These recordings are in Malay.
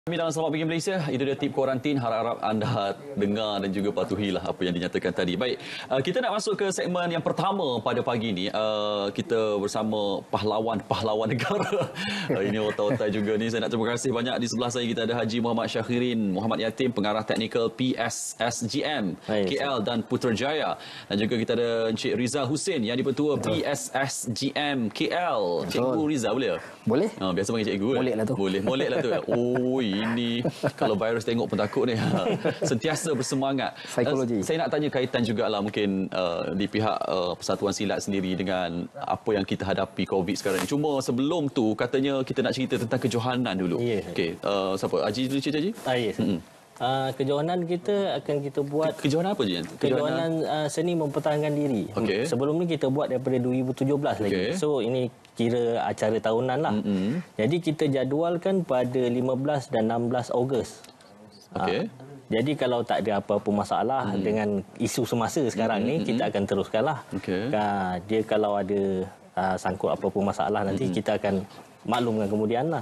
Kami dalam Selamat Pagi Malaysia, itu dia tip kuarantin. Harap-harap anda dengar dan juga patuhilah apa yang dinyatakan tadi. Baik, kita nak masuk ke segmen yang pertama pada pagi ini. Kita bersama pahlawan negara. Ini otak-otak juga ni. Saya nak terima kasih banyak. Di sebelah saya kita ada Haji Muhammad Syakhirin Muhammad Yatim, pengarah teknikal PSSGM KL dan Putrajaya. Dan juga kita ada Encik Rizal Hussein yang dipertua PSSGM KL. Cikgu Rizal boleh? Boleh. Biasa panggil cikgu. Molek lah tu. Molek lah tu. Oh, ini kalau virus tengok pun takut ni. Sentiasa bersemangat. Psikologi. Saya nak tanya kaitan jugalah mungkin di pihak Persatuan Silat sendiri dengan apa yang kita hadapi COVID sekarang ni. Cuma sebelum tu katanya kita nak cerita tentang kejohanan dulu. Okey, siapa? Haji dulu cerita Haji? Yes. Kejohanan kita akan kita buat. Kejohanan apa je? Kejohanan seni mempertahankan diri. Sebelum ni kita buat daripada 2017 lagi. So ini kira acara tahunan lah. Jadi kita jadualkan pada 15 dan 16 Ogos. Jadi kalau tak ada apa-apa masalah dengan isu semasa sekarang ni, kita akan teruskanlah. Dia kalau ada sangkut apa-apa masalah nanti kita akan maklumkan kemudian lah.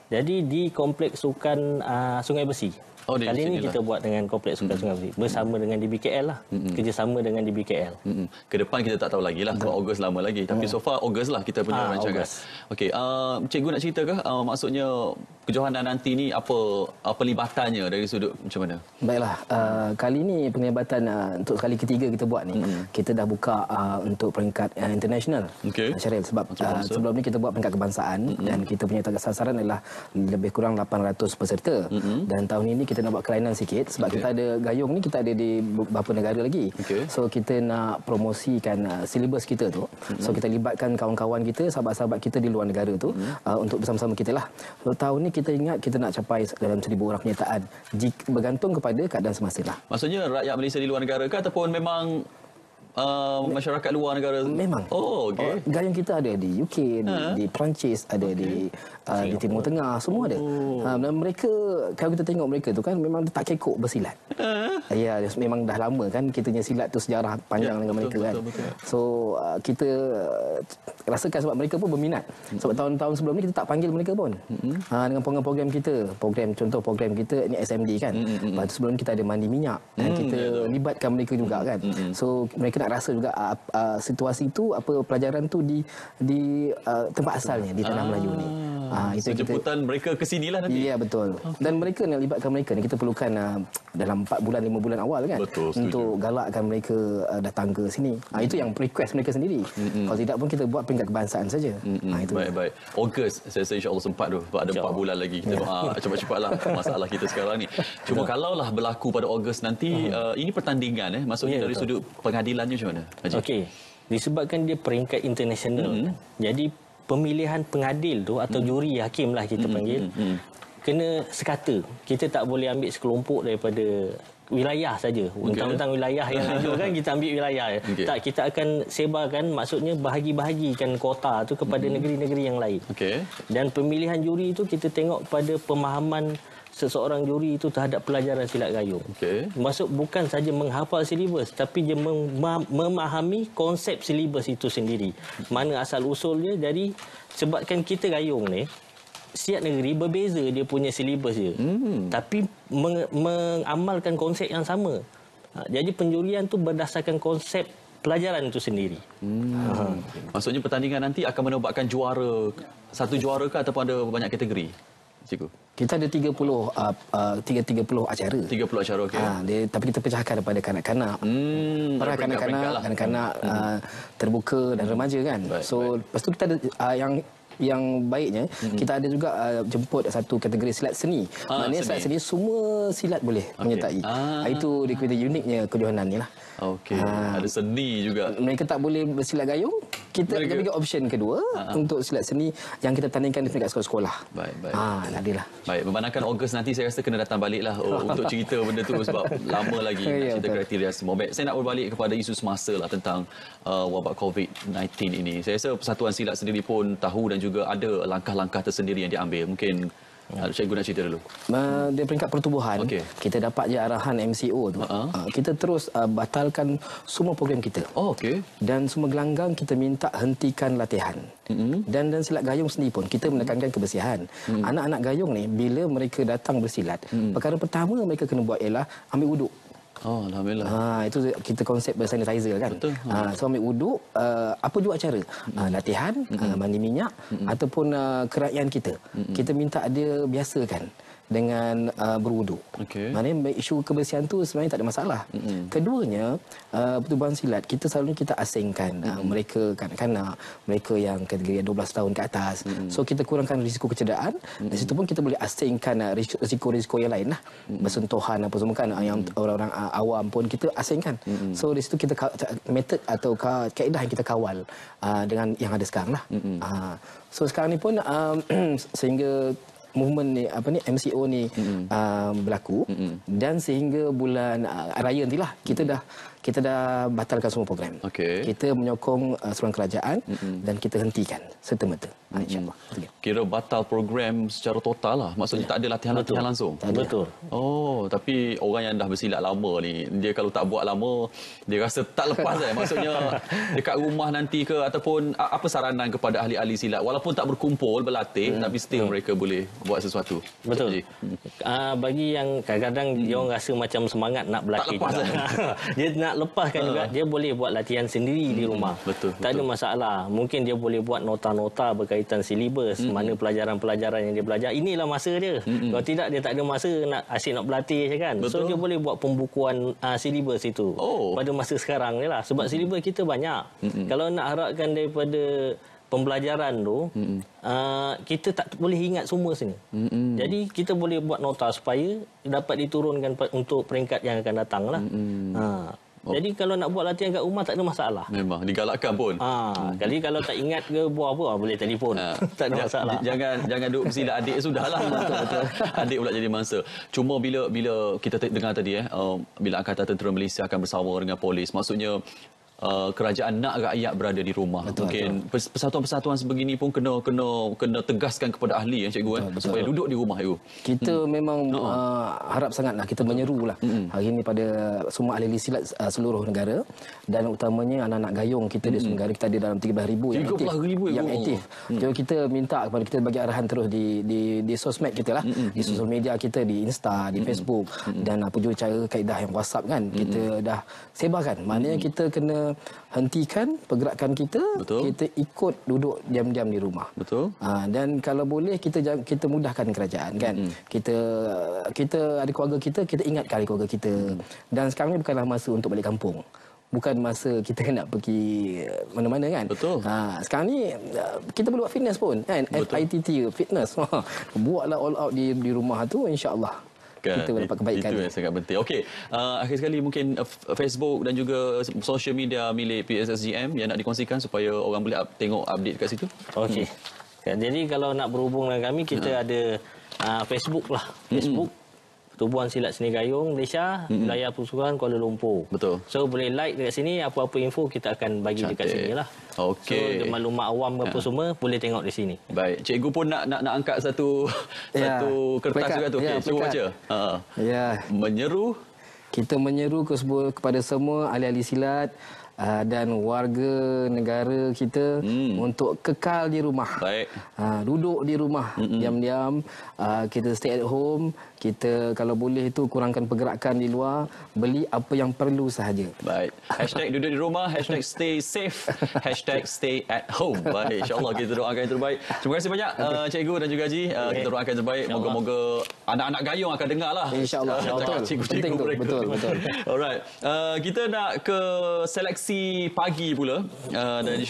Jadi di Kompleks Sukan Sungai Besi. Kali ini kita buat dengan Kompleks Sukan Sungai Besi bersama dengan DBKL lah. Kerjasama dengan DBKL. Ke depan kita tak tahu lagi lah. Ogos lama lagi. Tapi so far Ogos lah kita punya rancangan. Okey, cikgu nak cerita ke? Maksudnya kejohanan nanti ni apa libatannya dari sudut macam mana? Baiklah, kali ni penglibatan untuk kali ketiga kita buat ni. Kita dah buka untuk peringkat international. Syaril, sebab sebelum ni kita buat peringkat kebangsaan dan kita punya target sasaran adalah lebih kurang 800 peserta. Dan tahun ini kita nak buat kelainan sikit sebab kita ada gayung ni, kita ada di beberapa negara lagi. So kita nak promosikan silibus kita tu. So kita libatkan kawan-kawan kita, sahabat-sahabat kita di luar negara tu untuk bersama-sama kita lah. So tahun ni kita ingat kita nak capai dalam 1,000 orang penyertaan, bergantung kepada keadaan semasa lah. Maksudnya rakyat Malaysia di luar negara ke ataupun memang masyarakat luar negara? Memang. Gayung kita ada di UK, di Perancis, ada di Timur Tengah, semua ada. Dan mereka, kalau kita tengok mereka tu kan memang tak kekok bersilat. Ya, memang dah lama kan kita punya silat tu sejarah panjang dengan mereka kan. So kita rasakan sebab mereka pun berminat. Sebab tahun-tahun sebelum ni kita tak panggil mereka pun. Dengan program-program kita, contoh program kita ni SMD kan. Lepas tu sebelum kita ada mandi minyak dan kita libatkan mereka juga kan. So mereka nak rasa juga situasi itu, apa pelajaran tu di tempat asalnya di tanah Melayu ni. Itu jemputan mereka ke sinilah nanti. Ya, betul. Dan mereka nak libatkan mereka ni, kita perlukan dalam 4 bulan 5 bulan awal kan. Untuk galakkan mereka datang ke sini. Itu yang request mereka sendiri. Kalau tidak pun kita buat peringkat kebangsaan saja. Baik. Ogos saya rasa insya-Allah sempat tu. Sebab ada 4 bulan lagi. Kita doa cepat-cepatlah masalah kita sekarang ni. Cuma kalaulah berlaku pada Ogos nanti, ini pertandingan maksudnya dari sudut pengadilannya macam mana? Okey. Disebabkan dia peringkat international. Jadi pemilihan pengadil tu atau juri hakim lah kita panggil, kena sekata. Kita tak boleh ambil sekelompok daripada wilayah saja. Tentang wilayah yang ada kan kita ambil wilayah. Tak, kita akan sebarkan, maksudnya bahagi-bahagikan kuota tu kepada negeri-negeri yang lain. Dan pemilihan juri itu kita tengok pada pemahaman seseorang juri itu terhadap pelajaran silat gayung. Maksud bukan saja menghafal silibus, tapi dia memahami konsep silibus itu sendiri. Mana asal usulnya. Jadi sebabkan kita gayung ni, setiap negeri berbeza dia punya silibus dia. Tapi mengamalkan konsep yang sama. Jadi penjurian tu berdasarkan konsep pelajaran itu sendiri. Maksudnya pertandingan nanti akan menobatkan juara, satu juara ke ataupun ada banyak kategori? Cikgu. Kita ada 30 acara. 30 acara, tapi kita pecahkan daripada kanak-kanak. Para kanak-kanak terbuka dan remaja kan. So lepas tu kita ada yang baiknya kita ada juga jemput satu kategori silat seni. Maknanya silat seni semua silat boleh menyertai. Itu dia uniknya kejohanan ni lah. Ada seni juga. Mereka tak boleh bersilat gayung. Kita bagi option kedua untuk silat seni yang kita tandingkan di peringkat sekolah-sekolah. Adalah. Baik, memandangkan Ogos nanti saya rasa kena datang baliklah untuk cerita benda tu sebab lama lagi nak cerita kriteria semua. Baik, saya nak berbalik kepada isu semasa lah tentang wabak COVID-19 ini. Saya rasa Persatuan Silat sendiri pun tahu dan juga ada langkah-langkah tersendiri yang diambil. Mungkin Cikgu nak cerita dulu. Di peringkat pertubuhan, kita dapat je arahan MCO tu. Kita terus batalkan semua program kita. Dan semua gelanggang kita minta hentikan latihan. Dan silat gayung sendiri pun kita menekankan kebersihan. Anak-anak gayung ni bila mereka datang bersilat, perkara pertama mereka kena buat ialah ambil wuduk. Alhamdulillah. Itu kita konsep bersanitizer kan. Betul. So ambil wuduk, apa juga cara? Latihan, mandi minyak ataupun kerakyaan kita. Kita minta dia biasakan dengan berwuduk. Maknanya isu kebersihan tu sebenarnya tak ada masalah. Keduanya, pertubuhan silat kita selalunya kita asingkan mereka kanak-kanak, mereka yang kategori 12 tahun ke atas. So kita kurangkan risiko kecederaan. Dari situ pun kita boleh asingkan risiko-risiko yang lain lah. Bersentuhan apa semua kan, yang orang-orang awam pun kita asingkan. So dari situ kita metod atau kaedah yang kita kawal dengan yang ada sekarang lah. So sekarang ni pun sehingga movement ni MCO ni berlaku dan sehingga bulan raya nantilah kita dah batalkan semua program. Kita menyokong seruan kerajaan dan kita hentikan serta-merta. InsyaAllah. Kira batal program secara total lah. Maksudnya tak ada latihan-latihan langsung. Betul. Tapi orang yang dah bersilat lama ni, dia kalau tak buat lama, dia rasa tak lepas Maksudnya dekat rumah nanti ke, ataupun apa saranan kepada ahli-ahli silat walaupun tak berkumpul berlatih tapi still mereka boleh buat sesuatu. Betul. Bagi yang kadang-kadang dia orang rasa macam semangat nak berlatih. Tak lepas dia nak lepaskan juga, dia boleh buat latihan sendiri di rumah. Tak ada masalah. Mungkin dia boleh buat nota-nota berkaitan silibus, mana pelajaran-pelajaran yang dia belajar. Inilah masa dia. Kalau tidak, dia tak ada masa asyik nak berlatih je kan. So dia boleh buat pembukuan silibus itu pada masa sekarang ni lah. Sebab silibus kita banyak. Kalau nak harapkan daripada pembelajaran tu, kita tak boleh ingat semua sini. Jadi kita boleh buat nota supaya dapat diturunkan untuk peringkat yang akan datang lah. Jadi kalau nak buat latihan kat rumah tak ada masalah. Memang digalakkan pun. Kali kalau tak ingat ke buat apa, boleh telefon. Tak ada masalah. Jangan duduk bersilat adik sudahlah. Betul. Adik pula jadi mangsa. Cuma bila kita dengar tadi bila Angkatan Tentera Malaysia akan bersama dengan polis, maksudnya kerajaan nak rakyat berada di rumah. Mungkin persatuan-persatuan sebegini pun kena tegaskan kepada ahli cikgu supaya duduk di rumah itu. Kita memang harap sangatlah, kita menyerulah hari ini pada semua ahli silat seluruh negara dan utamanya anak-anak gayung kita di seluruh negara. Kita ada dalam 13,000 yang aktif. Jadi kita minta kepada kita bagi arahan terus di sosmed kita lah, di sosial media kita, di Insta, di Facebook dan apa juga cara kaedah yang WhatsApp kan. Kita dah sebarkan. Maknanya kita kena hentikan pergerakan kita. Kita ikut duduk diam-diam di rumah. Dan kalau boleh kita mudahkan kerajaan kan. Kita ada keluarga kita ingatkan keluarga kita. Dan sekarang ni bukanlah masa untuk balik kampung. Bukan masa kita nak pergi mana-mana kan. Sekarang ni kita boleh buat fitness pun kan. FITT fitness. Buatlah all out di rumah tu, insya-Allah kita dapat kebaikan. Itu yang sangat penting. Okey, akhir sekali mungkin Facebook dan juga social media milik PSSGM yang nak dikongsikan supaya orang boleh tengok update kat situ. Okey. Jadi kalau nak berhubung dengan kami, kita ada Facebook lah. Facebook Pertubuhan Silat Seni Gayung Malaysia, Wilayah Pusukan Kuala Lumpur. So boleh like dekat sini, apa-apa info kita akan bagi dekat sini lah. So maklumat awam apa semua boleh tengok di sini. Baik, cikgu pun nak angkat satu kertas juga tu. Okey, cuba baca. Kita menyeru kepada semua ahli-ahli silat dan warga negara kita untuk kekal di rumah. Duduk di rumah diam-diam. Kita stay at home. Kita kalau boleh itu kurangkan pergerakan di luar, beli apa yang perlu sahaja. Baik. #duduk di rumah, #stay safe, #stay at home. Baik, insya-Allah kita doakan yang terbaik. Terima kasih banyak cikgu dan juga Haji. Kita doakan yang terbaik. Moga-moga anak-anak gayung akan dengarlah. Insya-Allah. Cikgu-cikgu mereka. Betul. Alright. Kita nak ke seleksi pagi pula. Dan